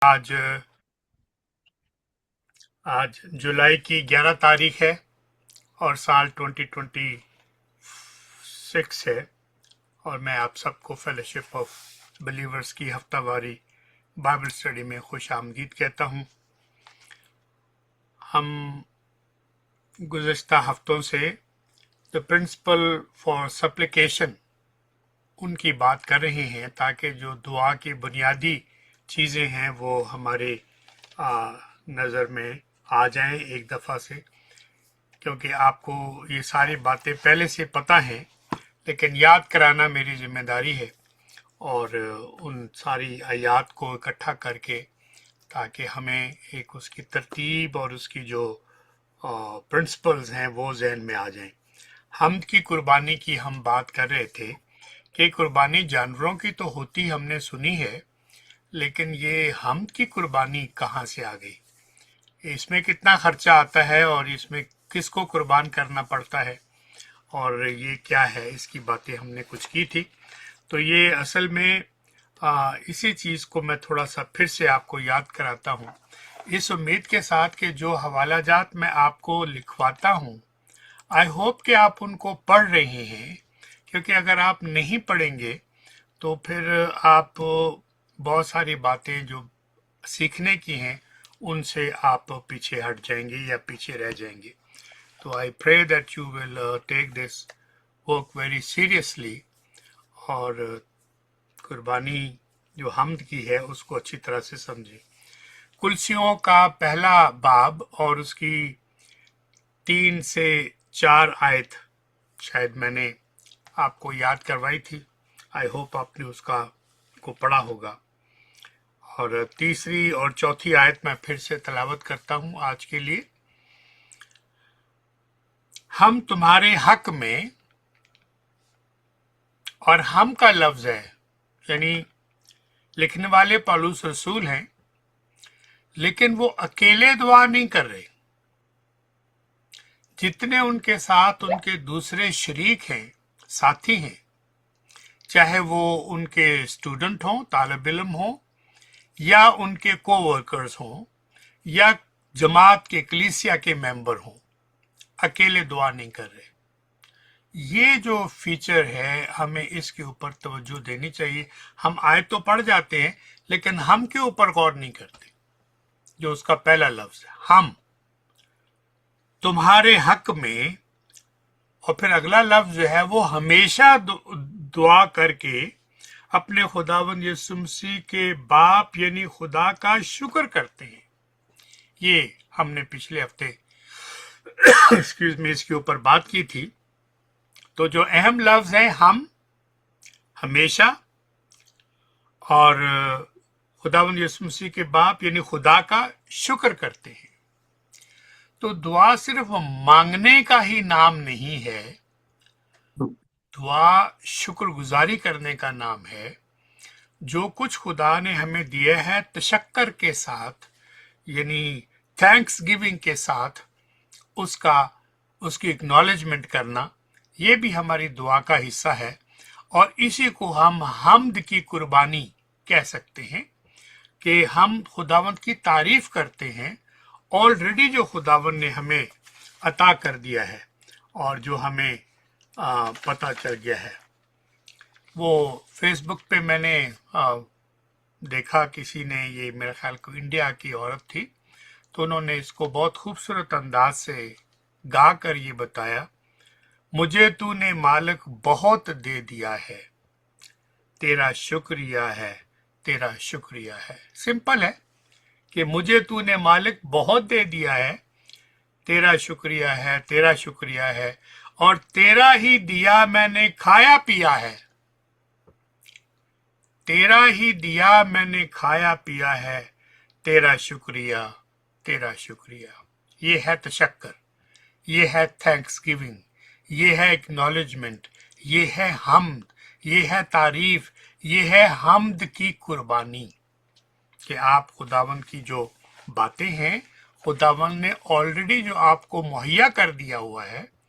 आज आज जुलाई की 11 तारीख है और साल 2026 है। और मैं आप सबको फेलोशिप ऑफ बिलीवर्स की हफ्तावारी बाइबल स्टडी में खुश आमदीद कहता हूँ। हम गुज़श्ता हफ्तों से द प्रिंसिपल फॉर सप्लिकेशन उनकी बात कर रहे हैं, ताकि जो दुआ की बुनियादी चीज़ें हैं वो हमारे नज़र में आ जाएं एक दफ़ा से, क्योंकि आपको ये सारी बातें पहले से पता हैं, लेकिन याद कराना मेरी जिम्मेदारी है। और उन सारी आयात को इकट्ठा करके ताकि हमें एक उसकी तरतीब और उसकी जो प्रिंसिपल्स हैं वो जहन में आ जाएं। हम्द की कुर्बानी की हम बात कर रहे थे कि कुर्बानी जानवरों की तो होती हमने सुनी है, लेकिन ये हम्द की कुर्बानी कहाँ से आ गई, इसमें कितना खर्चा आता है और इसमें किसको कुर्बान करना पड़ता है और ये क्या है, इसकी बातें हमने कुछ की थी। तो ये असल में इसी चीज़ को मैं थोड़ा सा फिर से आपको याद कराता हूँ, इस उम्मीद के साथ कि जो हवाला जात मैं आपको लिखवाता हूँ, आई होप कि आप उनको पढ़ रहे हैं, क्योंकि अगर आप नहीं पढ़ेंगे तो फिर आप बहुत सारी बातें जो सीखने की हैं उनसे आप पीछे हट जाएंगे या पीछे रह जाएंगे। तो I pray that you will take this work very seriously और कुर्बानी जो हम्द की है उसको अच्छी तरह से समझें। कुलसियों का पहला बाब और उसकी 3 से 4 आयत शायद मैंने आपको याद करवाई थी। आई होप आपने उसका को पढ़ा होगा। और तीसरी और चौथी आयत मैं फिर से तलावत करता हूं आज के लिए। हम तुम्हारे हक में, और हम का लफ्ज है, यानी लिखने वाले पौलुस रसूल हैं, लेकिन वो अकेले दुआ नहीं कर रहे। जितने उनके साथ उनके दूसरे शरीक हैं, साथी हैं, चाहे वो उनके स्टूडेंट हों, तालिब इल्म हों, या उनके कोवर्कर्स हों, या जमात के कलीसिया के मेंबर हों, अकेले दुआ नहीं कर रहे। ये जो फीचर है हमें इसके ऊपर तवज्जो देनी चाहिए। हम आयत तो पढ़ जाते हैं लेकिन हम के ऊपर गौर नहीं करते। जो उसका पहला लफ्ज है हम तुम्हारे हक में, और फिर अगला लफ्ज जो है वो हमेशा दुआ करके अपने खुदावंद यीशु मसीह के बाप यानी खुदा का शुक्र करते हैं। ये हमने पिछले हफ्ते एक्सक्यूज मी इसके ऊपर बात की थी। तो जो अहम लफ्ज है हम, हमेशा, और खुदावंद यीशु मसीह के बाप यानी खुदा का शुक्र करते हैं। तो दुआ सिर्फ मांगने का ही नाम नहीं है, दुआ शुक्रगुजारी करने का नाम है। जो कुछ खुदा ने हमें दिया है तशक्कर के साथ, यानी थैंक्स गिविंग के साथ उसकी एक्नॉलेजमेंट करना, ये भी हमारी दुआ का हिस्सा है। और इसी को हम हम्द की कुर्बानी कह सकते हैं कि हम खुदावंद की तारीफ करते हैं ऑलरेडी जो खुदावंद ने हमें अता कर दिया है और जो हमें पता चल गया है। वो फेसबुक पे मैंने देखा, किसी ने, ये मेरे ख्याल को इंडिया की औरत थी, तो उन्होंने इसको बहुत खूबसूरत अंदाज से गा कर ये बताया, मुझे तूने मालिक बहुत दे दिया है, तेरा शुक्रिया है, तेरा शुक्रिया है। सिंपल है कि मुझे तूने मालिक बहुत दे दिया है, तेरा शुक्रिया है, तेरा शुक्रिया है, और तेरा ही दिया मैंने खाया पिया है, तेरा ही दिया मैंने खाया पिया है, तेरा शुक्रिया, तेरा शुक्रिया। ये है तशक्कर, ये है थैंक्स गिविंग, ये है एक्नॉलेजमेंट, ये है हम्द, ये है तारीफ, ये है हम्द की कुर्बानी। कि आप खुदावंद की जो बातें हैं, खुदावंद ने ऑलरेडी जो आपको मुहैया कर दिया हुआ है,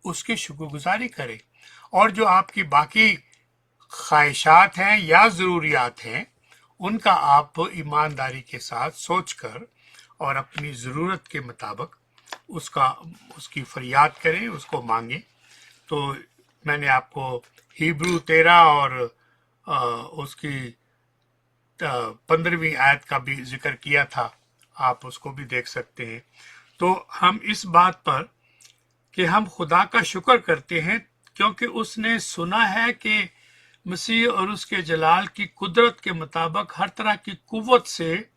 उसकी शुक्रगुजारी करें। और जो आपकी बाकी ख्वाहिशात हैं या ज़रूरियात हैं, उनका आप ईमानदारी के साथ सोचकर और अपनी ज़रूरत के मुताबिक उसकी फरियाद करें, उसको मांगें। तो मैंने आपको हिब्रू 13 और उसकी 15वीं आयत का भी जिक्र किया था, आप उसको भी देख सकते हैं। तो हम इस बात पर कि हम खुदा का शुक्र करते हैं क्योंकि उसने सुना है कि मसीह और उसके जलाल की कुदरत के मुताबिक हर तरह की कुव्वत से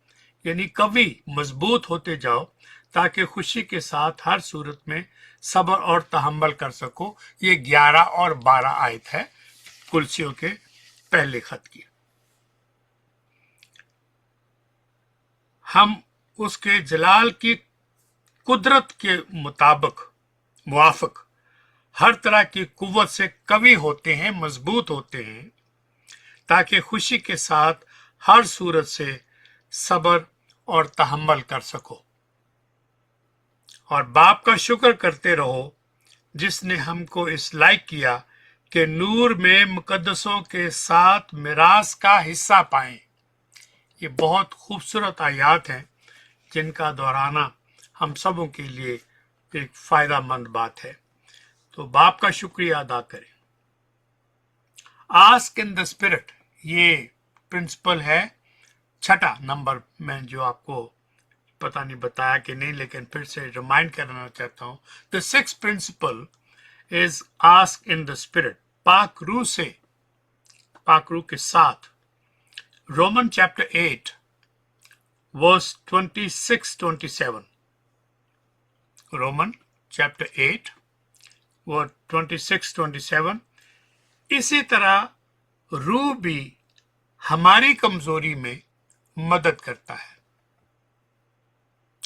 यानी कभी मजबूत होते जाओ ताकि खुशी के साथ हर सूरत में सब्र और तहम्मुल कर सको। ये 11 और 12 आयत है कुलसियों के पहले खत की। हम उसके जलाल की कुदरत के मुवाफिक हर तरह की कुव्वत से कवी होते हैं, मजबूत होते हैं, ताकि खुशी के साथ हर सूरत से सब्र और तहम्मुल कर सको। और बाप का शुक्र करते रहो जिसने हमको इस लायक किया कि नूर में मुकद्दसों के साथ मिरास का हिस्सा पाएं। ये बहुत खूबसूरत आयात हैं जिनका दोहराना हम सबों के लिए एक फायदामंद बात है। तो बाप का शुक्रिया अदा करें। आस्क इन द स्पिरिट, ये प्रिंसिपल है 6 नंबर में, जो आपको पता नहीं बताया कि नहीं, लेकिन फिर से रिमाइंड करना चाहता हूं। The 6th principle is ask in the spirit, पाक रूह के साथ। Roman chapter 8 verse 26-27। Roman chapter 8 verse 26-27। इसी तरह रूह भी हमारी कमजोरी में मदद करता है।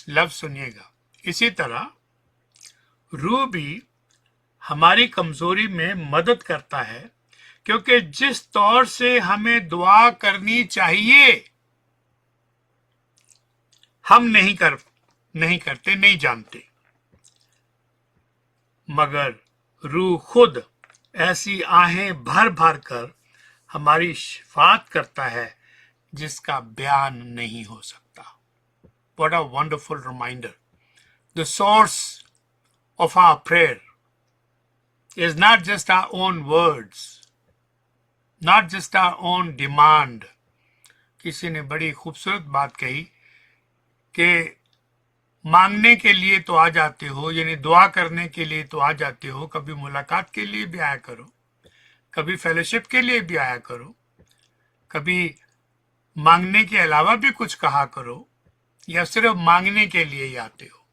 लफ्ज सुनिएगा, इसी तरह रूह भी हमारी कमजोरी में मदद करता है, क्योंकि जिस तौर से हमें दुआ करनी चाहिए हम नहीं करते, नहीं जानते, मगर रूह खुद ऐसी आहें भर भर कर हमारी शिफात करता है जिसका बयान नहीं हो सकता। What a wonderful reminder. The source of our prayer is not just our own words, not just our own demand. किसी ने बड़ी खूबसूरत बात कही कि मांगने के लिए तो आ जाते हो, यानी दुआ करने के लिए तो आ जाते हो, कभी मुलाकात के लिए भी आया करो, कभी फेलोशिप के लिए भी आया करो, कभी मांगने के अलावा भी कुछ कहा करो, या सिर्फ मांगने के लिए ही आते हो।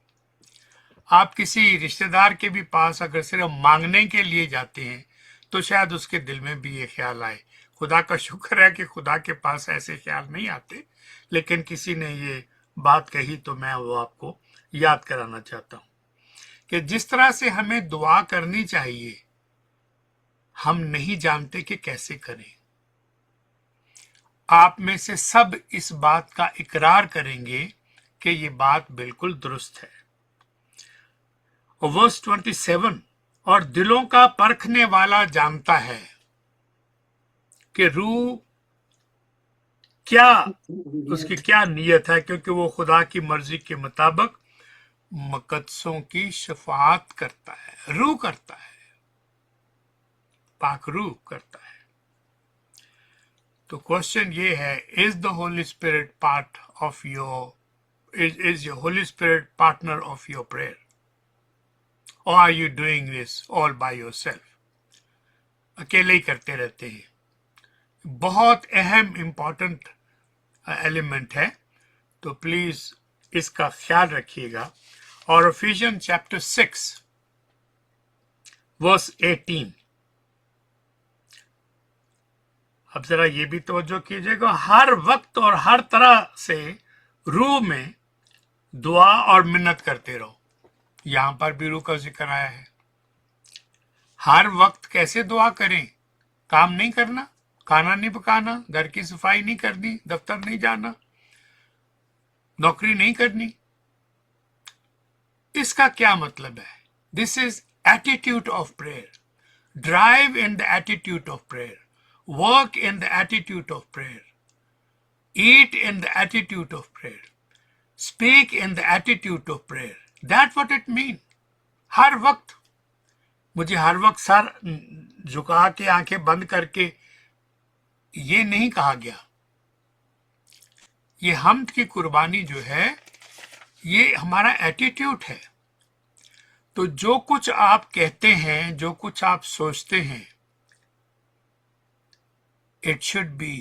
आप किसी रिश्तेदार के भी पास अगर सिर्फ मांगने के लिए जाते हैं तो शायद उसके दिल में भी ये ख्याल आए। खुदा का शुक्र है कि खुदा के पास ऐसे ख्याल नहीं आते, लेकिन किसी ने ये बात कही तो मैं वो आपको याद कराना चाहता हूं कि जिस तरह से हमें दुआ करनी चाहिए हम नहीं जानते कि कैसे करें। आप में से सब इस बात का इकरार करेंगे कि ये बात बिल्कुल दुरुस्त है। वर्स 27, और दिलों का परखने वाला जानता है कि रूह क्या, उसकी क्या नीयत है, क्योंकि वो खुदा की मर्जी के मुताबिक मुकद्दसों की शफाअत करता है। रूह करता है, पाक रूह करता है। तो क्वेश्चन ये है, is the holy spirit part of your is your Holy Spirit partner of your prayer, or are you doing this all by yourself? अकेले ही करते रहते हैं। बहुत अहम इम्पॉर्टेंट एलिमेंट है, तो प्लीज इसका ख्याल रखिएगा। और एफिशियन चैप्टर 6 वर्स 18, अब जरा ये भी तवज्जो कीजिएगा, हर वक्त और हर तरह से रूह में दुआ और मिन्नत करते रहो। यहां पर भी रूह का जिक्र आया है। हर वक्त कैसे दुआ करें? काम नहीं करना, खाना नहीं पकाना, घर की सफाई नहीं करनी, दफ्तर नहीं जाना, नौकरी नहीं करनी, इसका क्या मतलब है? This is attitude of prayer. Drive in the attitude of prayer, work in the attitude of prayer. eat in the attitude of prayer, speak in the attitude of prayer. That's what it means. हर वक्त मुझे हर वक्त sir झुका के आंखें बंद करके ये नहीं कहा गया. ये हमद की कुर्बानी जो है ये हमारा एटीट्यूड है. तो जो कुछ आप कहते हैं, जो कुछ आप सोचते हैं, it should be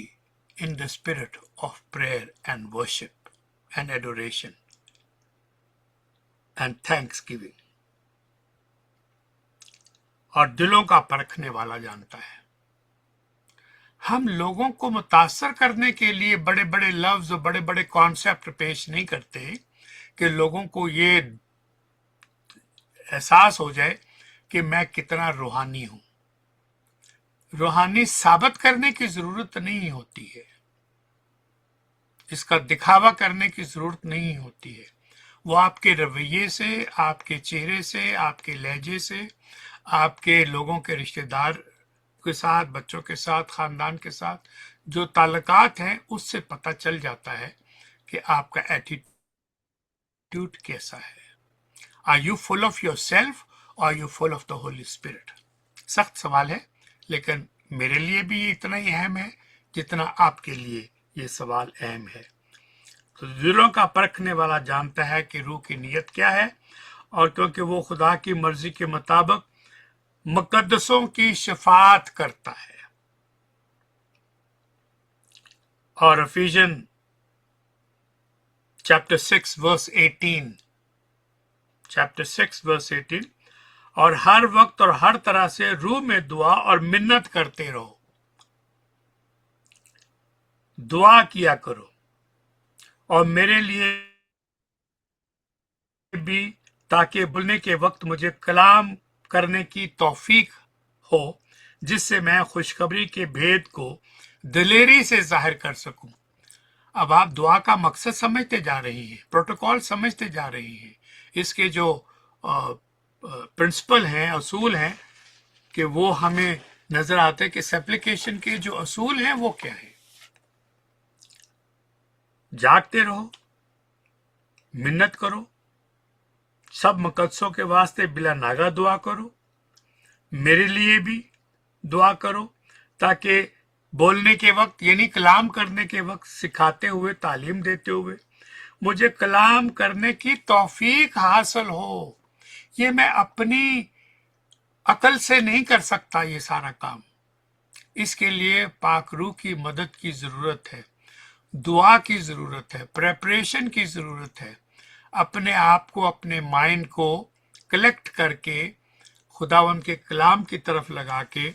in the spirit of prayer and worship and adoration and thanksgiving. और दिलों का परखने वाला जानता है. हम लोगों को मुतासर करने के लिए बड़े बड़े लफ्ज और बड़े बड़े कॉन्सेप्ट पेश नहीं करते कि लोगों को ये एहसास हो जाए कि मैं कितना रूहानी हूं. रूहानी साबित करने की जरूरत नहीं होती है, इसका दिखावा करने की जरूरत नहीं होती है. वो आपके रवैये से, आपके चेहरे से, आपके लहजे से, आपके लोगों के रिश्तेदार के साथ, बच्चों के साथ, खानदान के साथ जो ताल्लुकात हैं उससे पता चल जाता है कि आपका एटीट्यूड कैसा है. Are you full of yourself or you full of the holy spirit? सख्त सवाल है, लेकिन मेरे लिए भी ये इतना ही अहम है जितना आपके लिए ये सवाल अहम है. तो दिलों का परखने वाला जानता है कि रूह की नीयत क्या है, और क्योंकि वो खुदा की मर्जी के मुताबिक मुकद्दसों की शफात करता है. और एफिशियन चैप्टर 6 वर्स 18, चैप्टर 6 वर्स 18, और हर वक्त और हर तरह से रूह में दुआ और मिन्नत करते रहो. दुआ किया करो और मेरे लिए भी, ताकि बोलने के वक्त मुझे कलाम करने की तौफीक हो, जिससे मैं खुशखबरी के भेद को दिलेरी से जाहिर कर सकूं. अब आप दुआ का मकसद समझते जा रही हैं, प्रोटोकॉल समझते जा रही हैं, इसके जो प्रिंसिपल हैं, असूल हैं, कि वो हमें नजर आते हैं कि सप्लिकेशन के जो असूल हैं वो क्या है. जागते रहो, मिन्नत करो, सब मुकद्दसों के वास्ते बिला नागा दुआ करो, मेरे लिए भी दुआ करो, ताकि बोलने के वक्त यानी कलाम करने के वक्त सिखाते हुए, तालीम देते हुए मुझे कलाम करने की तौफीक हासिल हो. ये मैं अपनी अकल से नहीं कर सकता ये सारा काम. इसके लिए पाक रूह की मदद की जरूरत है, दुआ की जरूरत है, प्रेपरेशन की जरूरत है. अपने आप को, अपने माइंड को कलेक्ट करके खुदावंद के कलाम की तरफ लगा के,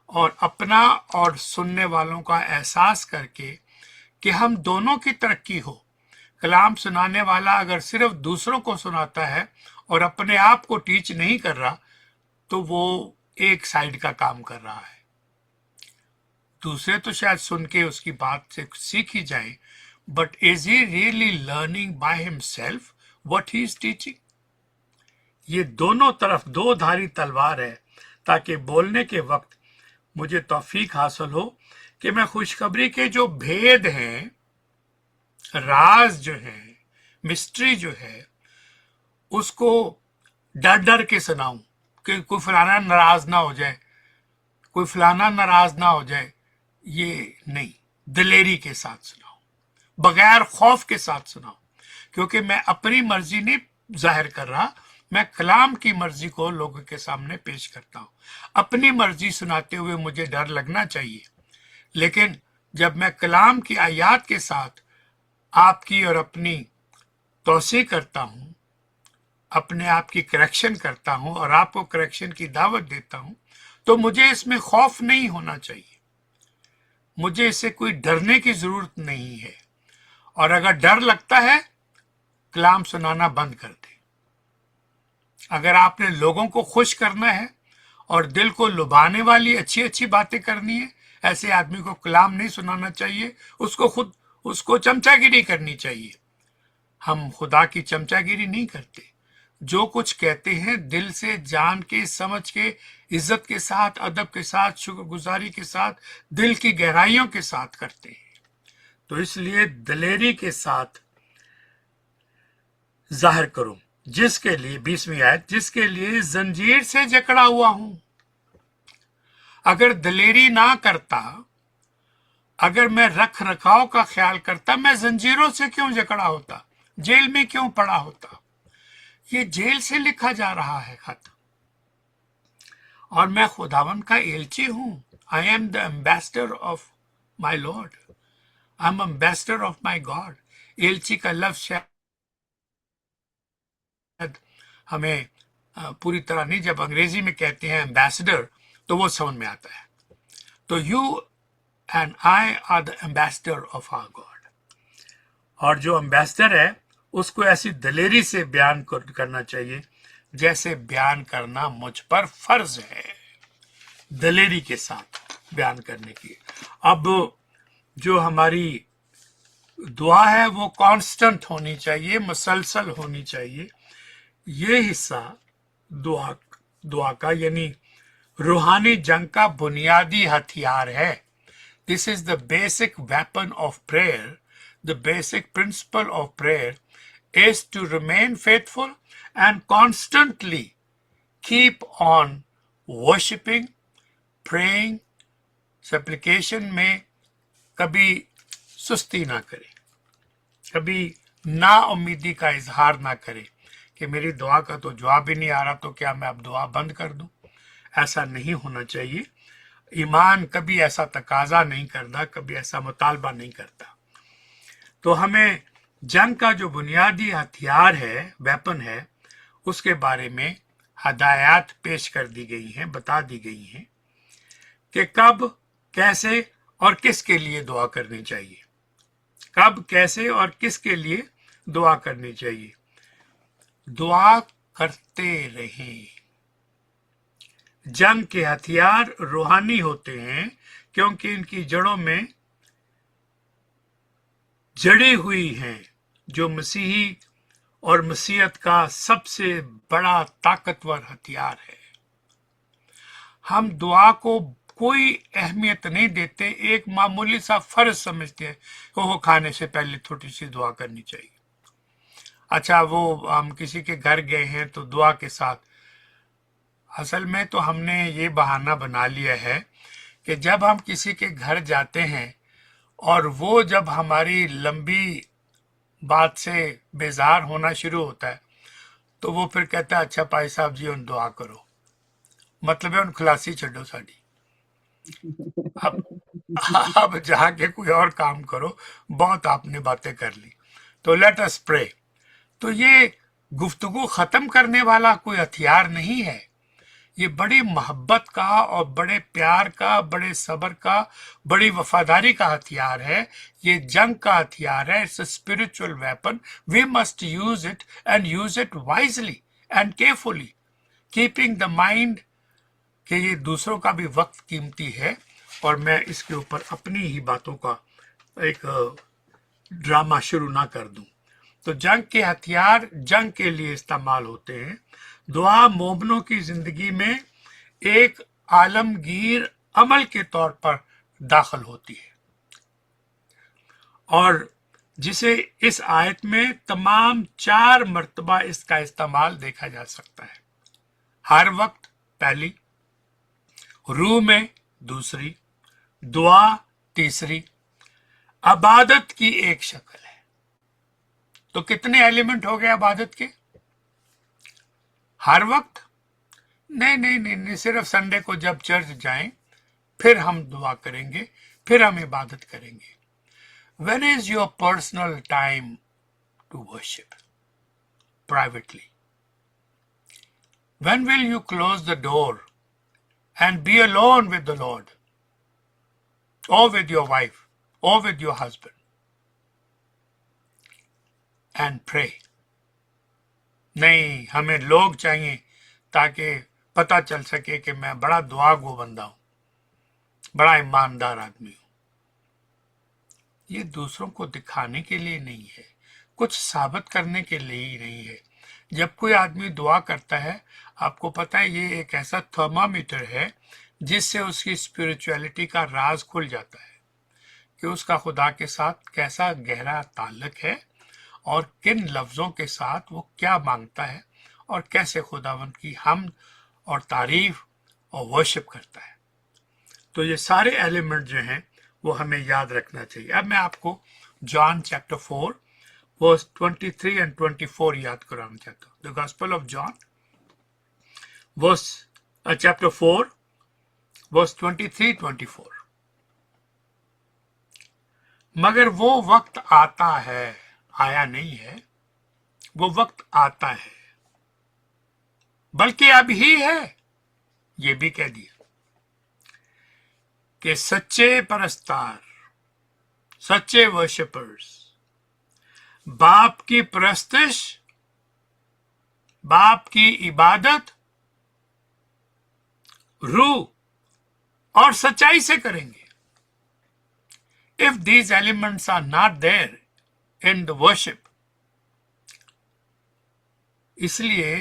और अपना और सुनने वालों का एहसास करके कि हम दोनों की तरक्की हो. कलाम सुनाने वाला अगर सिर्फ दूसरों को सुनाता है और अपने आप को टीच नहीं कर रहा, तो वो एक साइड का काम कर रहा है. दूसरे तो शायद सुन के उसकी बात से सीख ही जाए, but is he really learning by himself what he is teaching? ये दोनों तरफ दो धारी तलवार है, ताकि बोलने के वक्त मुझे तौफीक हासिल हो कि मैं खुशखबरी के जो भेद हैं, राज जो है, मिस्ट्री जो है, उसको डर डर के सुनाऊं कि कोई फलाना नाराज ना हो जाए, कोई फलाना नाराज ना हो जाए. ये नहीं, दिलेरी के साथ सुनाओ, बगैर खौफ के साथ सुनाओ, क्योंकि मैं अपनी मर्जी नहीं जाहिर कर रहा, मैं कलाम की मर्जी को लोगों के सामने पेश करता हूं. अपनी मर्जी सुनाते हुए मुझे डर लगना चाहिए, लेकिन जब मैं कलाम की आयात के साथ आपकी और अपनी तौसीह करता हूं, अपने आप की करेक्शन करता हूं और आपको करेक्शन की दावत देता हूं, तो मुझे इसमें खौफ नहीं होना चाहिए. मुझे इससे कोई डरने की जरूरत नहीं है. और अगर डर लगता है, कलाम सुनाना बंद कर दे. अगर आपने लोगों को खुश करना है और दिल को लुभाने वाली अच्छी अच्छी बातें करनी है, ऐसे आदमी को कलाम नहीं सुनाना चाहिए, उसको चमचागिरी करनी चाहिए. हम खुदा की चमचागिरी नहीं करते. जो कुछ कहते हैं दिल से, जान के, समझ के, इज्जत के साथ, अदब के साथ, शुक्रगुजारी के साथ, दिल की गहराइयों के साथ करते हैं. तो इसलिए दलेरी के साथ जाहिर करूं, जिसके लिए 20वीं आयत, जिसके लिए जंजीर से जकड़ा हुआ हूं। अगर दलेरी ना करता, अगर मैं रख रखाव का ख्याल करता, मैं जंजीरों से क्यों जकड़ा होता, जेल में क्यों पड़ा होता। ये जेल से लिखा जा रहा है खत, और मैं खुदावन का एलची हूं। I am the ambassador of my lord, I am ambassador of my god. एलची का लफ्ज शायद हमें पूरी तरह नहीं, जब अंग्रेजी में कहते हैं एम्बेसडर तो वो समझ में आता है। तो you and I are the ambassador of our God. और जो एम्बेसडर है उसको ऐसी दलेरी से बयान करना चाहिए जैसे बयान करना मुझ पर फर्ज है, दलेरी के साथ बयान करने की। अब जो हमारी दुआ है वो कांस्टेंट होनी चाहिए, मुसलसल होनी चाहिए। ये हिस्सा दुआ का यानी रूहानी जंग का बुनियादी हथियार है। This is the basic weapon of prayer. The basic principle of prayer is to remain faithful and constantly keep on worshiping, praying, supplication में कभी सुस्ती ना करें, कभी ना उम्मीदी का इजहार ना करें कि मेरी दुआ का तो जवाब ही नहीं आ रहा, तो क्या मैं अब दुआ बंद कर दूं। ऐसा नहीं होना चाहिए। ईमान कभी ऐसा तकाजा नहीं करता, कभी ऐसा मुतालबा नहीं करता। तो हमें जंग का जो बुनियादी हथियार है, वेपन है, उसके बारे में हदायत पेश कर दी गई हैं, बता दी गई हैं कि कब, कैसे और किसके लिए दुआ करनी चाहिए। कब, कैसे और किसके लिए दुआ करनी चाहिए। दुआ करते रहें। जंग के हथियार रूहानी होते हैं क्योंकि इनकी जड़ों में जड़ी हुई हैं, जो मसीही और मसीहत का सबसे बड़ा ताकतवर हथियार है। हम दुआ को कोई अहमियत नहीं देते, एक मामूली सा फर्ज समझते हैं वो खाने से पहले थोड़ी सी दुआ करनी चाहिए। अच्छा, वो हम किसी के घर गए हैं तो दुआ के साथ, असल में तो हमने ये बहाना बना लिया है कि जब हम किसी के घर जाते हैं और वो जब हमारी लंबी बात से बेजार होना शुरू होता है तो वो फिर कहता है अच्छा भाई साहब जी उन दुआ करो, मतलब है उन खलासी छो साड़ी, अब जाके कोई और काम करो, बहुत आपने बातें कर ली, तो लेट अस प्रे। तो ये गुफ्तगू खत्म करने वाला कोई हथियार नहीं है। ये बड़ी मोहब्बत का और बड़े प्यार का, बड़े सब्र का, बड़ी वफादारी का हथियार है। ये जंग का हथियार है। It's a spiritual weapon. We must use it and use it wisely and carefully, keeping the mind कि ये दूसरों का भी वक्त कीमती है। और मैं इसके ऊपर अपनी ही बातों का एक ड्रामा शुरू ना कर दूं। तो जंग के हथियार जंग के लिए इस्तेमाल होते हैं। दुआ मोमिनों की जिंदगी में एक आलमगीर अमल के तौर पर दाखिल होती है और जिसे इस आयत में तमाम 4 मर्तबा इसका इस्तेमाल देखा जा सकता है। हर वक्त पहली, रूह में दूसरी, दुआ तीसरी, इबादत की एक शक्ल है। तो कितने एलिमेंट हो गए इबादत के? हर वक्त नहीं नहीं नहीं नहीं, सिर्फ संडे को जब चर्च जाएं फिर हम दुआ करेंगे, फिर हम इबादत करेंगे। When is your personal time to worship privately? When will you close the door and be alone with the Lord, or with your wife, or with your husband, and pray? नहीं, हमें लोग चाहिए ताकि पता चल सके कि मैं बड़ा दुआ गो बंदा हूं, बड़ा ईमानदार आदमी हूं। ये दूसरों को दिखाने के लिए नहीं है, कुछ साबित करने के लिए ही नहीं है। जब कोई आदमी दुआ करता है, आपको पता है ये एक ऐसा थर्मामीटर है जिससे उसकी स्पिरिचुअलिटी का राज खुल जाता है कि उसका खुदा के साथ कैसा गहरा ताल्लुक है और किन लफ्ज़ों के साथ वो क्या मांगता है और कैसे खुदावंद की हमद और तारीफ और वर्शिप करता है। तो ये सारे एलिमेंट जो हैं वो हमें याद रखना चाहिए। अब मैं आपको जॉन चैप्टर 4 वर्स 23 एंड 24 याद कराना चाहता हूँ। The gospel of John verse chapter 4 verse 23-24। मगर वो वक्त आता है, आया नहीं है, वो वक्त आता है, बल्कि अब ही है, ये भी कह दिया कि सच्चे परस्तार, सच्चे वर्शिपर्स बाप की परस्तिश, बाप की इबादत रूह और सच्चाई से करेंगे। If these elements are not there in the worship, इसलिए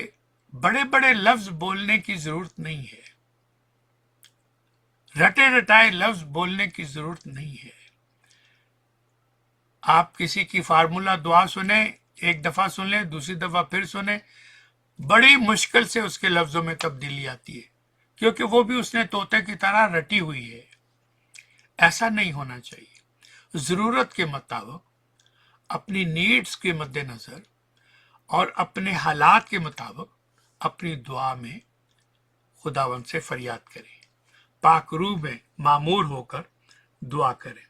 बड़े बड़े लफ्ज बोलने की जरूरत नहीं है, रटे रटाए लफ्ज बोलने की जरूरत नहीं है। आप किसी की फार्मूला दुआ सुने, एक दफा सुन ले, दूसरी दफा फिर सुने, बड़ी मुश्किल से उसके लफ्जों में तब्दीली आती है, क्योंकि वो भी उसने तोते की तरह रटी हुई है। ऐसा नहीं होना चाहिए। जरूरत के मुताबिक, अपनी नीड्स के मद्देनजर और अपने हालात के मुताबिक अपनी दुआ में खुदावंद से फरियाद करें, पाक रूह में मामूर होकर दुआ करें।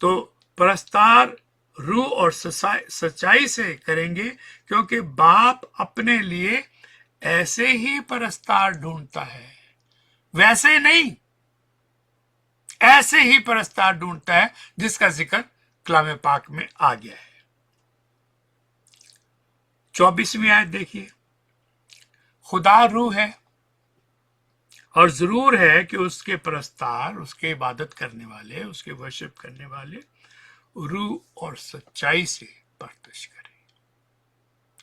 तो परस्तार रूह और सच्चाई से करेंगे, क्योंकि बाप अपने लिए ऐसे ही परस्तार ढूंढता है, वैसे नहीं, ऐसे ही परस्तार ढूंढता है जिसका जिक्र कलाम पाक में आ गया है। 24वीं आयत देखिए, खुदा रूह है और जरूर है कि उसके परस्तार, उसके इबादत करने वाले, उसके वर्शिप करने वाले रूह और सच्चाई से परतश करें,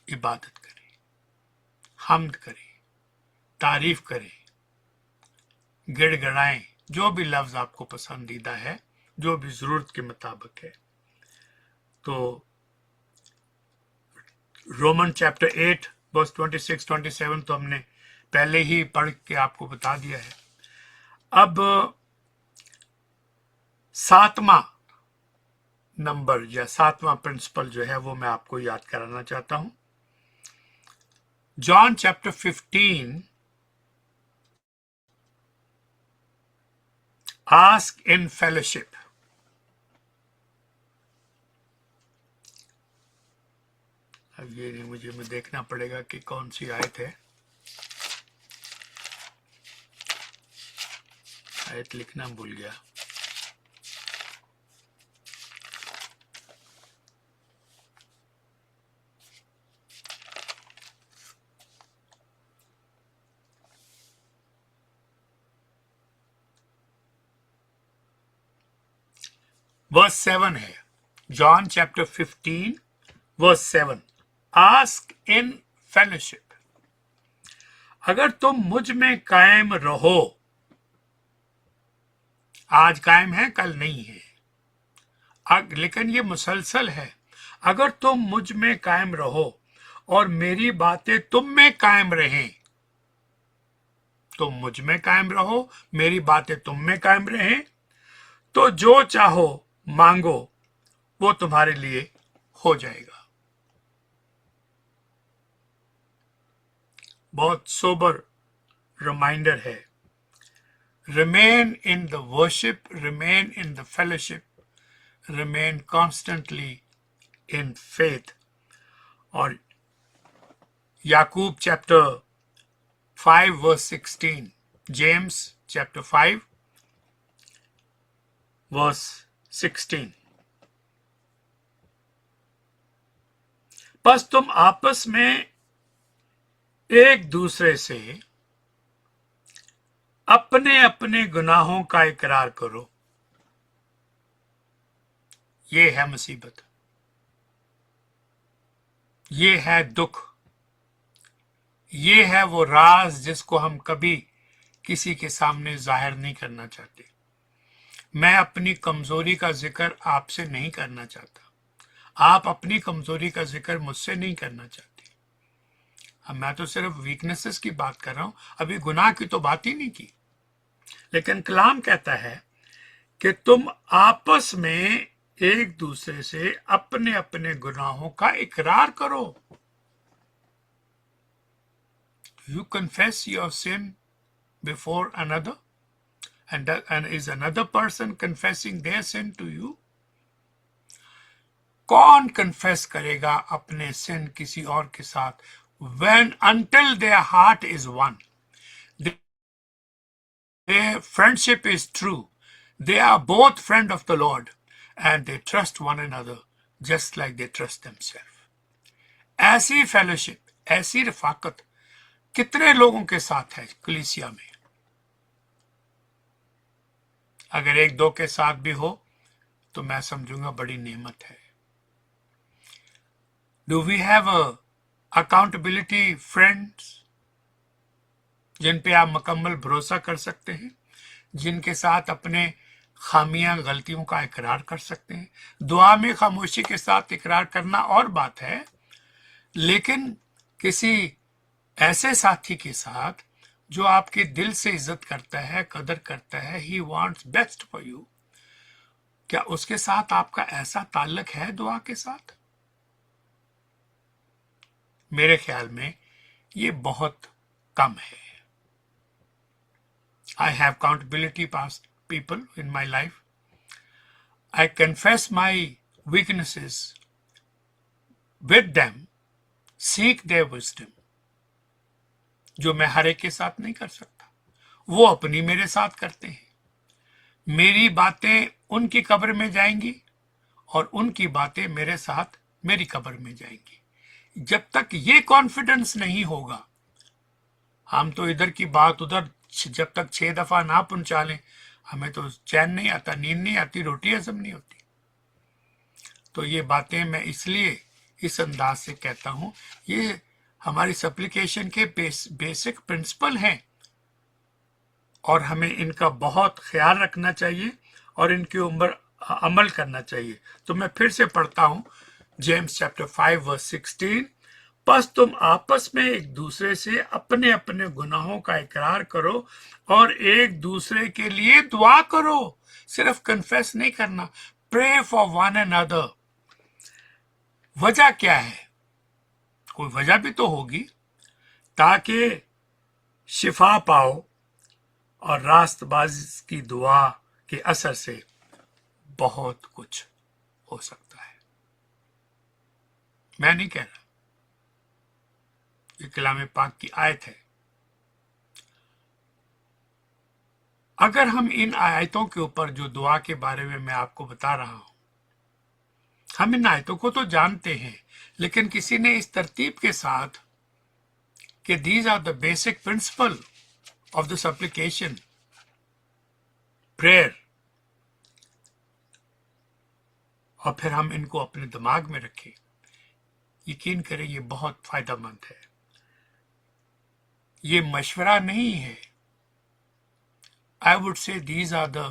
इबादत करें, हम्द करें, तारीफ करें, गिड़गिड़ाएं, जो भी लफ्ज आपको पसंदीदा है, जो भी जरूरत के मुताबिक है। तो रोमन चैप्टर 8 वर्स 26-27 तो हमने पहले ही पढ़ के आपको बता दिया है। अब 7वां नंबर या 7वां प्रिंसिपल जो है वो मैं आपको याद कराना चाहता हूं। John chapter 15 ask in fellowship. अब ये नहीं, मुझे देखना पड़ेगा कि कौन सी आयत है। आयत लिखना भूल गया। वर्स 7 है, John chapter 15 verse 7, ask in fellowship. अगर तुम मुझ में कायम रहो, आज कायम है, कल नहीं है, लेकिन ये मुसलसल है। अगर तुम मुझ में कायम रहो और मेरी बातें तुम में कायम रहें, तुम मुझ में कायम रहो, मेरी बातें तुम में कायम रहें, तो जो चाहो मांगो, वो तुम्हारे लिए हो जाएगा। बहुत सोबर रिमाइंडर है। Remain in the worship, remain in the fellowship, remain constantly in faith. और याकूब chapter 5 verse 16, James chapter 5 verse 16। बस तुम आपस में एक दूसरे से अपने अपने गुनाहों का इकरार करो। ये है मुसीबत, ये है दुख, ये है वो राज जिसको हम कभी किसी के सामने जाहिर नहीं करना चाहते। मैं अपनी कमजोरी का जिक्र आपसे नहीं करना चाहता, आप अपनी कमजोरी का जिक्र मुझसे नहीं करना चाहते। अब मैं तो सिर्फ वीकनेसेस की बात कर रहा हूं, अभी गुनाह की तो बात ही नहीं की। लेकिन कलाम कहता है कि तुम आपस में एक दूसरे से अपने अपने गुनाहों का इकरार करो। You confess your sin before another, and is another person confessing their sin to you? कौन कन्फेस करेगा अपने सिन किसी और के साथ? When until their heart is one, their friendship is true, they are both friend of the Lord, and they trust one another just like they trust themselves. ऐसी fellowship, ऐसी रफाकत कितने लोगों के साथ है कलीसिया में? अगर एक दो के साथ भी हो तो मैं समझूंगा बड़ी नेमत है। Do we have accountability friends जिन पे आप मुकम्मल भरोसा कर सकते हैं, जिनके साथ अपने खामियां गलतियों का इकरार कर सकते हैं? दुआ में खामोशी के साथ इकरार करना और बात है, लेकिन किसी ऐसे साथी के साथ जो आपके दिल से इज्जत करता है, कदर करता है, he wants best for you, क्या उसके साथ आपका ऐसा ताल्लुक है दुआ के साथ? मेरे ख्याल में ये बहुत कम है। I have accountability past people in my life. I confess my weaknesses with them, seek their wisdom. जो मैं हर एक के साथ नहीं कर सकता, वो अपनी मेरे साथ करते हैं। मेरी बातें उनकी कब्र में जाएंगी और उनकी बातें मेरे साथ मेरी कब्र में जाएंगी। जब तक ये कॉन्फिडेंस नहीं होगा, हम तो इधर की बात उधर जब तक 6 दफा ना पहुंचा लें, हमें तो चैन नहीं आता, नींद नहीं आती, रोटी हजम नहीं होती। तो ये बातें मैं इसलिए इस अंदाज से कहता हूं, ये हमारी सप्लीकेशन के बेसिक प्रिंसिपल हैं और हमें इनका बहुत ख्याल रखना चाहिए और इनके ऊपर अमल करना चाहिए। तो मैं फिर से पढ़ता हूं, जेम्स चैप्टर 5 वर्स 16, बस तुम आपस में एक दूसरे से अपने अपने गुनाहों का इकरार करो और एक दूसरे के लिए दुआ करो। सिर्फ कन्फेस नहीं करना, प्रे फॉर वन अनदर। वजह क्या है? कोई वजह भी तो होगी, ताकि शिफा पाओ और रास्तबाजी की दुआ के असर से बहुत कुछ हो सकता है। मैं नहीं कह रहा, ये कलाम पाक की आयत है। अगर हम इन आयतों के ऊपर जो दुआ के बारे में मैं आपको बता रहा हूं, हम इन आयतों को तो जानते हैं, लेकिन किसी ने इस तरतीब के साथ कि these are the basic principle of the supplication prayer, और फिर हम इनको अपने दिमाग में रखें, यकीन करें ये बहुत फायदेमंद है। ये मशवरा नहीं है। I would say these are the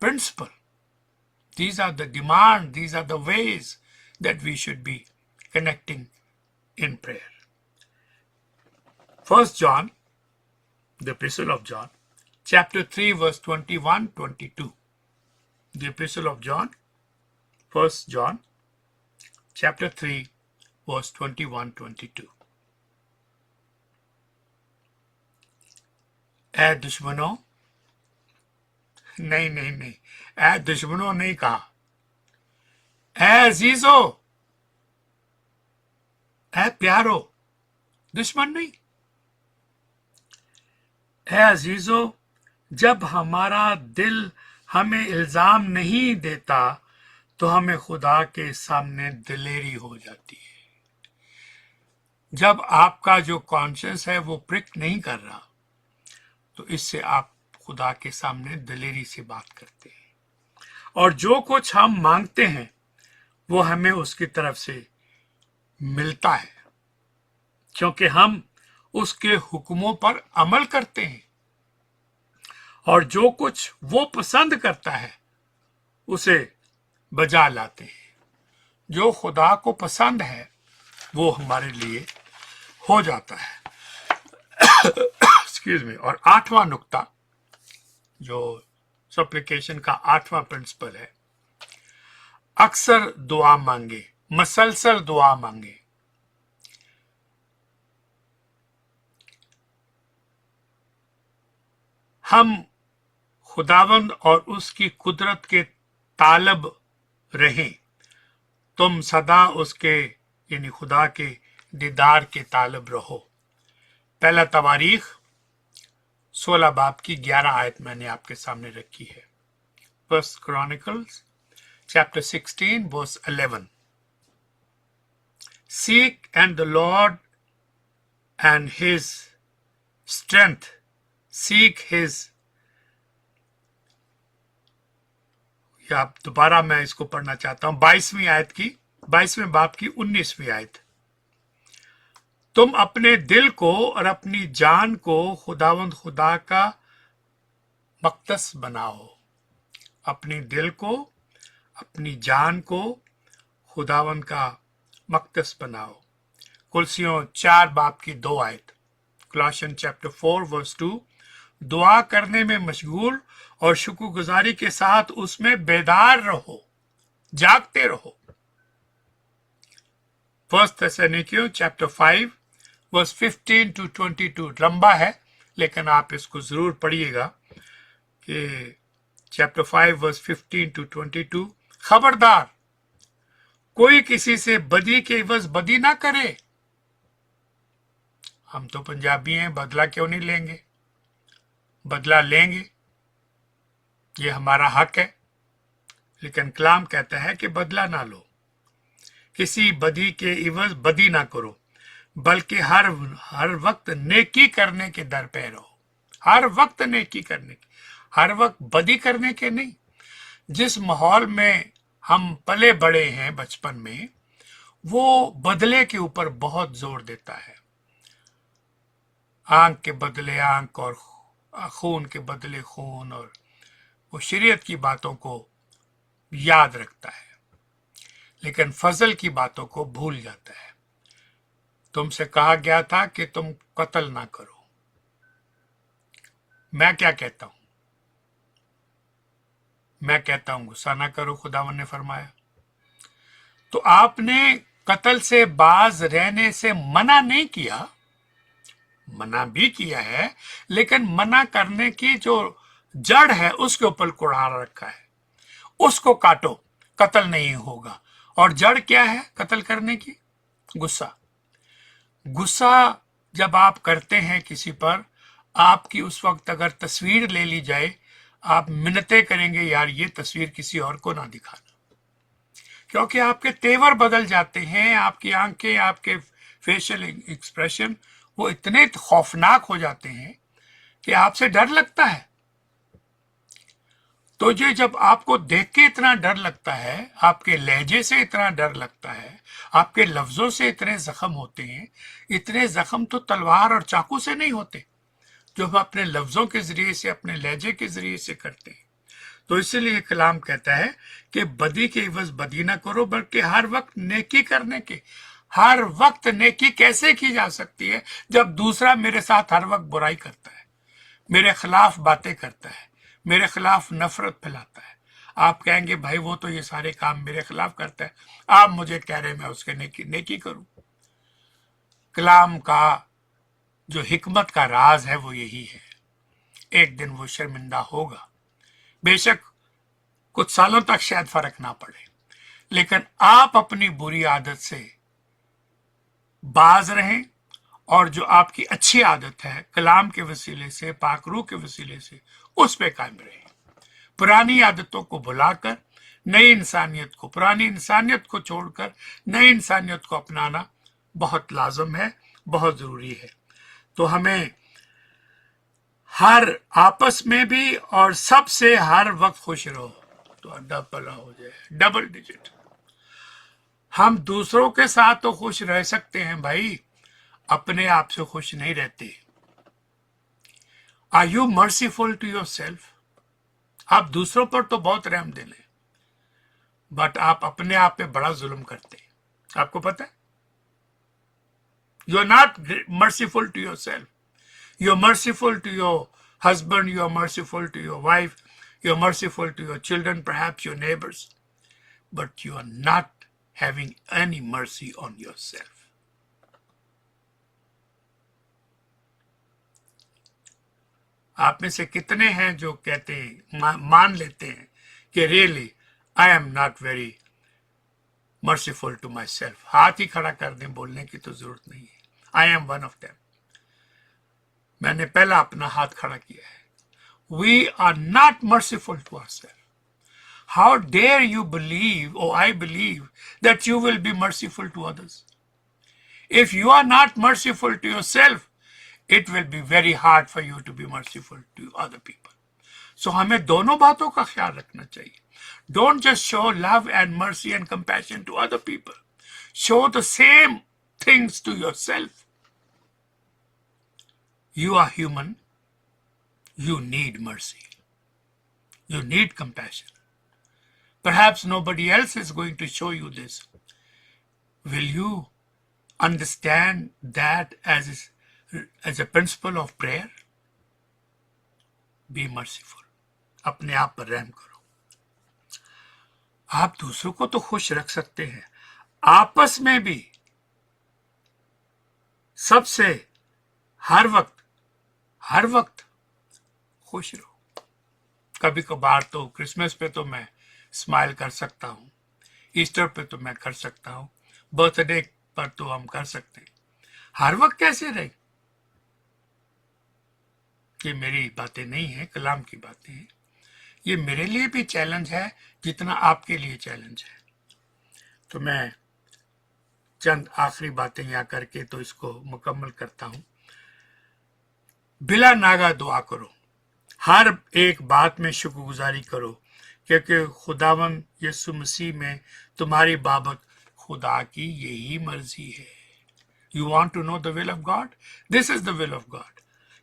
principle, these are the demand, these are the ways that we should be connecting in prayer. First John, the epistle of John, chapter 3 verse 21-22. The epistle of John, First John, chapter 3 verse 21-22. ऐ दुश्मनों, नहीं नहीं नहीं, ऐ दुश्मनों नहीं कहा, ऐ अजीजो, ऐ प्यारो, दुश्मन नहीं। ऐ अजीजो, जब हमारा दिल हमें इल्जाम नहीं देता तो हमें खुदा के सामने दिलेरी हो जाती है। जब आपका जो कॉन्शियस है वो प्रिक नहीं कर रहा, तो इससे आप खुदा के सामने दिलेरी से बात करते हैं, और जो कुछ हम मांगते हैं वो हमें उसकी तरफ से मिलता है, क्योंकि हम उसके हुक्मों पर अमल करते हैं, और जो कुछ वो पसंद करता है उसे बजा लाते हैं। जो खुदा को पसंद है वो हमारे लिए हो जाता है। Excuse me. और 8वां नुक्ता, जो सप्लिकेशन का 8वां प्रिंसिपल है, अक्सर दुआ मांगे, मसलसल दुआ मांगे। हम खुदावंद और उसकी कुदरत के तालब रहें। तुम सदा उसके यानी खुदा के दीदार के तालब रहो। पहला तवारीख 16 बाब की 11 आयत मैंने आपके सामने रखी है। First Chronicles chapter 16 verse 11। Seek and the Lord and his strength, seek his, या दोबारा मैं इसको पढ़ना चाहता हूं, 22वें बाब की 19वीं आयत। तुम अपने दिल को और अपनी जान को खुदावंद खुदा का मक़दस बनाओ। अपनी दिल को, अपनी जान को खुदावंद का मक़दस बनाओ। कुलसियों 4 बाब की 2 आयत। कोलोसियन चैप्टर 4 वर्स 2। दुआ करने में मशगूल और शुक्रगुजारी के साथ उसमें बेदार रहो, जागते रहो। फर्स्ट थिस्सलुनीकियों चैप्टर 5 वर्स 15 टू 22। लंबा है लेकिन आप इसको जरूर पढ़िएगा कि चैप्टर 5 वर्स 15 टू 22। खबरदार, कोई किसी से बदी के इवज बदी ना करे। हम तो पंजाबी हैं, बदला क्यों नहीं लेंगे? बदला लेंगे, ये हमारा हक है। लेकिन कलाम कहता है कि बदला ना लो, किसी बदी के इवज बदी ना करो, बल्कि हर वक्त नेकी करने के दर पे रहो। हर वक्त नेकी करने की, हर वक्त बदी करने के नहीं। जिस माहौल में हम पले बड़े हैं बचपन में, वो बदले के ऊपर बहुत जोर देता है। आंख के बदले आंख और खून के बदले खून, और वो शरीयत की बातों को याद रखता है लेकिन फजल की बातों को भूल जाता है। तुमसे कहा गया था कि तुम कत्ल ना करो। मैं क्या कहता हूं? मैं कहता हूं गुस्सा ना करो, खुदावन ने फरमाया। तो आपने कत्ल से बाज रहने से मना नहीं किया, मना भी किया है, लेकिन मना करने की जो जड़ है उसके ऊपर कुड़ार रखा है। उसको काटो, कत्ल नहीं होगा। और जड़ क्या है कत्ल करने की? गुस्सा। गुस्सा जब आप करते हैं किसी पर, आपकी उस वक्त अगर तस्वीर ले ली जाए, आप मिन्नतें करेंगे, यार ये तस्वीर किसी और को ना दिखाना, क्योंकि आपके तेवर बदल जाते हैं, आपकी आंखें, आपके फेशियल एक्सप्रेशन वो इतने खौफनाक हो जाते हैं कि आपसे डर लगता है। तो ये जब आपको देख के इतना डर लगता है, आपके लहजे से इतना डर लगता है, आपके लफ्जों से इतने जख्म होते हैं, इतने जख्म तो तलवार और चाकू से नहीं होते जो हम अपने लफ्जों के जरिए से, अपने लहजे के जरिए से करते हैं। तो इसीलिए कलाम कहता है कि बदी के इवज बदी ना करो, बल्कि हर वक्त नेकी करने के। हर वक्त नेकी कैसे की जा सकती है? जब दूसरा मेरे साथ हर वक्त बुराई करता है, मेरे खिलाफ बातें करता है, मेरे खिलाफ नफरत फैलाता है। आप कहेंगे भाई वो तो ये सारे काम मेरे खिलाफ करता है, आप मुझे कह रहे मैं उसके नेकी करूं। कलाम का जो हिकमत का राज है वो यही है। एक दिन वो शर्मिंदा होगा। बेशक कुछ सालों तक शायद फर्क ना पड़े, लेकिन आप अपनी बुरी आदत से बाज रहें और जो आपकी अच्छी आदत है कलाम के वसीले से, पाक रूह के वसीले से, उस पे कायम रहें। पुरानी आदतों को भुलाकर नई इंसानियत को, पुरानी इंसानियत को छोड़कर नई इंसानियत को अपनाना बहुत लाजम है, बहुत जरूरी है। तो हमें हर आपस में भी और सबसे हर वक्त खुश रहो, तो अड्डा पला हो जाए, डबल डिजिट। हम दूसरों के साथ तो खुश रह सकते हैं भाई, अपने आप से खुश नहीं रहते। Are you merciful to yourself? आप दूसरों पर तो बहुत रहम दिल है, बट आप अपने आप पे बड़ा जुल्म करते हैं। आपको पता है, you are not merciful to yourself. You are merciful to your husband, you are merciful to your wife, you are merciful to your children, perhaps your neighbors, but you are not having any mercy on yourself. आप में से कितने हैं जो कहते हैं, मान लेते हैं कि really I am not very merciful to myself? हाथ ही खड़ा कर दें, बोलने की तो जरूरत नहीं है। I am one of them. मैंने पहला अपना हाथ खड़ा किया है। We are not merciful to ourselves. How dare you believe, or I believe, that you will be merciful to others? If you are not merciful to yourself, it will be very hard for you to be merciful to other people. So हमें दोनों बातों का ख्याल रखना चाहिए. Don't just show love and mercy and compassion to other people. Show the same things to yourself. You are human. You need mercy. You need compassion. Perhaps nobody else is going to show you this. Will you understand that as a principle of prayer? Be merciful. अपने आप पर रहम करो। आप दूसरों को तो खुश रख सकते हैं, आपस में भी सबसे हर वक्त खुश रहो। कभी कभार तो क्रिसमस पे तो मैं स्माइल कर सकता हूँ, ईस्टर पे तो मैं कर सकता हूँ, बर्थडे पर तो हम कर सकते हैं। हर वक्त कैसे रहे? ये मेरी बातें नहीं है, कलाम की बातें हैं। ये मेरे लिए भी चैलेंज है जितना आपके लिए चैलेंज है। तो मैं चंद आखिरी बातें यहाँ करके तो इसको मुकम्मल करता हूँ। बिला नागा दुआ करो, हर एक बात में शुक्रगुजारी करो, क्योंकि खुदावन यीशु मसीह में तुम्हारी बाबत खुदा की यही मर्जी है। You want to know the will of God? This is the will of God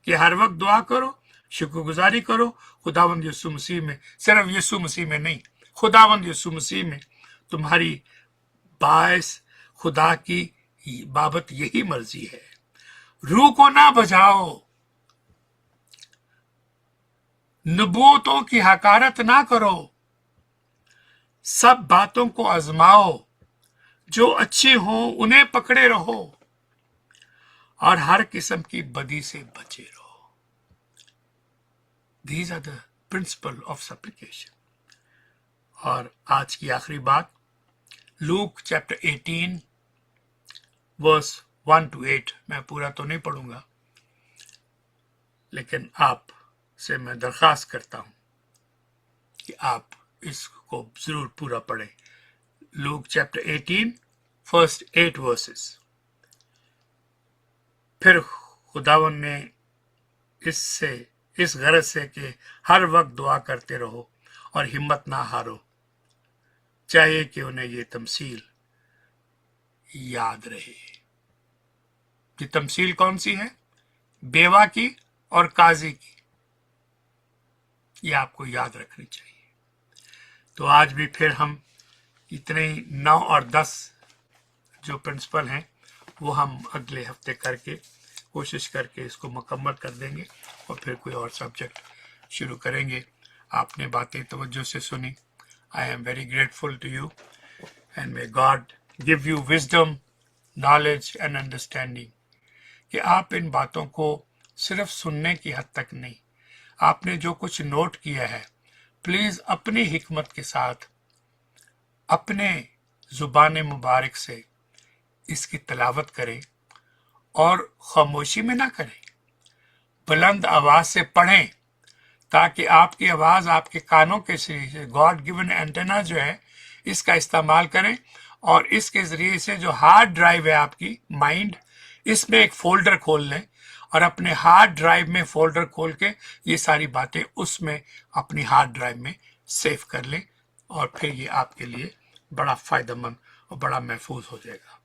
कि हर वक्त दुआ करो, शुक्रगुजारी करो खुदावंद यीशु मसीह में। सिर्फ यीशु मसीह में नहीं, खुदावंद यीशु मसीह में तुम्हारी बायस खुदा की बाबत यही मर्जी है। रूह को ना बजाओ, नबूतों की हकारत ना करो, सब बातों को आजमाओ, जो अच्छी हो उन्हें पकड़े रहो और हर किस्म की बदी से बचे रहो। These are the principle of supplication. और आज की आखिरी बात, लूक चैप्टर 18 वर्स 1 to 8। मैं पूरा तो नहीं पढ़ूंगा, लेकिन आप से मैं दरख्वास्त करता हूं कि आप इसको जरूर पूरा पढ़ें। Luke chapter 18 first 8 versus. फिर खुदावन ने इस गरज से कि हर वक्त दुआ करते रहो और हिम्मत ना हारो, चाहिए कि उन्हें ये तमसील याद रहे। ये तमसील कौन सी है? बेवा की और काजी की। ये आपको याद रखनी चाहिए। तो आज भी फिर हम इतने ही 9 और 10 जो प्रिंसिपल हैं वो हम अगले हफ्ते करके कोशिश करके इसको मुकम्मल कर देंगे और फिर कोई और सब्जेक्ट शुरू करेंगे। आपने बातें तवज्जो से सुनी। I am very grateful to you and may God give you wisdom, knowledge and understanding कि आप इन बातों को सिर्फ सुनने की हद तक नहीं, आपने जो कुछ नोट किया है प्लीज अपनी हिकमत के साथ अपने जुबान मुबारक से इसकी तिलावत करें और खामोशी में ना करें, बुलंद आवाज से पढ़ें ताकि आपकी आवाज आपके कानों के से गॉड गिवन एंटेना जो है इसका इस्तेमाल करें और इसके जरिए से जो हार्ड ड्राइव है आपकी माइंड, इसमें एक फोल्डर खोल लें और अपने हार्ड ड्राइव में फोल्डर खोल के ये सारी बातें उसमें अपनी हार्ड ड्राइव में सेव कर लें और फिर ये आपके लिए बड़ा फायदेमंद और बड़ा महफूज हो जाएगा।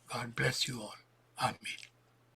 God bless you all. आमीन।